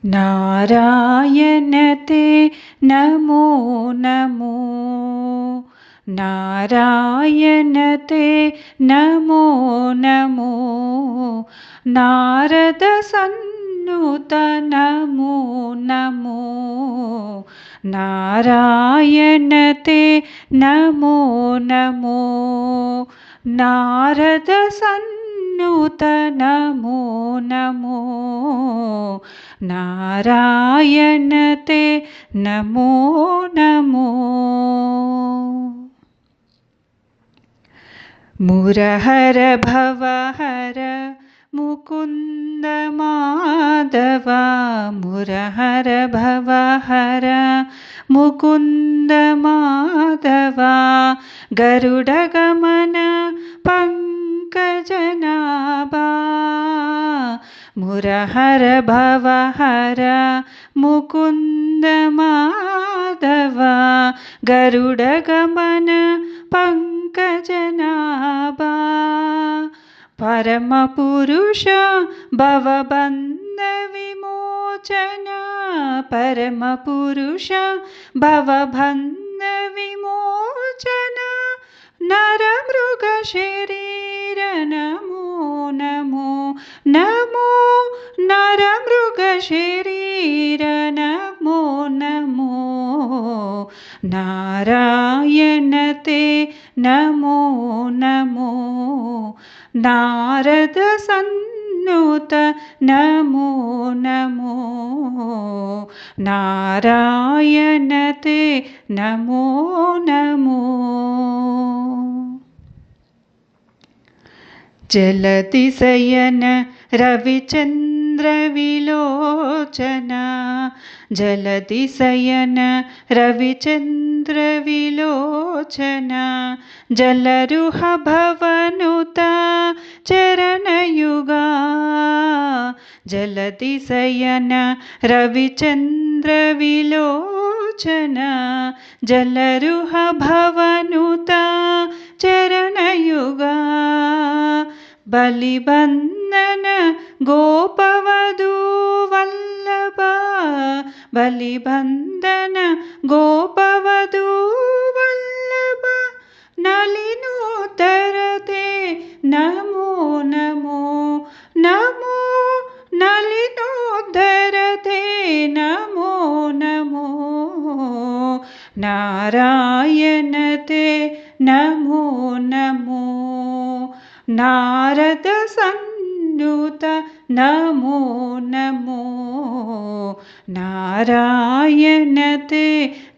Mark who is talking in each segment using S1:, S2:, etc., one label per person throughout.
S1: नारायण ते नमो नमो नारायण ते नमो नमो नारद सन्नुत नमो नमो नारायण ते नमो नमो नारद सन्नुत नमो नमो नारायण ते नमो नमो मुरहर भवहर मुकुन्द माधव मुरहर भवहर मुकुन्द माधव गरुडगमन पंकजनाभा मुरहर भवहर मुकुन्द माधव गरुडगमन पंकजनाभा परमपुरुष भवबन्ध विमोचन परमपुरुष भवबन्ध विमोचन नरमृग शरीर नमो नमो नमो नरमृग शरीर नमो नमो नारायण ते नमो नमो नारद सन्नुत नमो नमो नारायण ते नमो नमो जलतिशयन रविचन्द्र विलोचन जलतिशयन रविचन्द्र विलोचन जलरुह भवनुत चरणयुगा जलतिशयन रविचन्द्र विलोचन जलरुह भवनुत चरणयुगा बलिबन्धन गोपवधू वल्लभ बलिबन्धन गोपवधू वल्लभ नलिनोत्तर ते नमो नमो नमो नलिनोत्तर ते नमो नमो नारायण ते नमो नमो नारद सन्नुत नमो नमो नारायण ते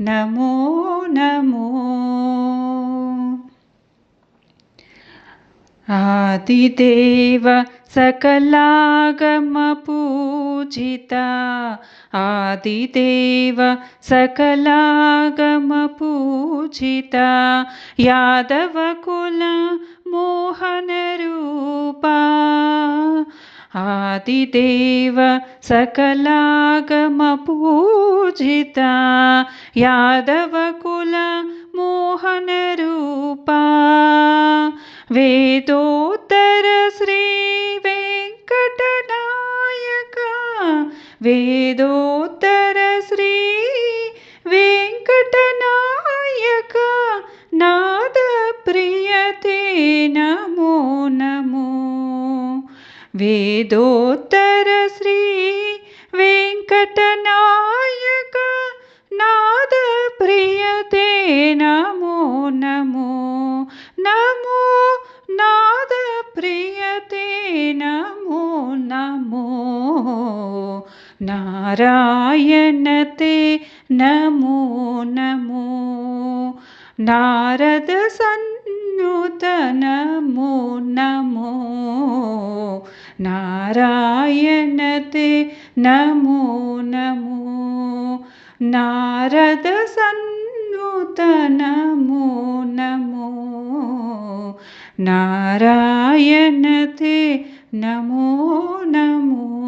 S1: नमो नमो आदिदेव सकलागम पूजिता आदिदेव सकलागम पूजिता यादव कुल मोहन रूपा आदिदेव सकलागम पूजिता यादव कुल मोहन रूपा वेदोत्तर श्री वेंकटनायक वेदोत्तर श्री वेंकटनायक नाद प्रियते नमो नमो वेदोत्तर श्री वेंकटनायक नाद प्रियते नमो नमो नमो नाद प्रियते नमो नमो नारायण ते नमो नमो नारद सन्नुत नमो नमो नारायण ते नमो नमो नारद सन्नुत नमो नमो नारायण ते नमो नमो।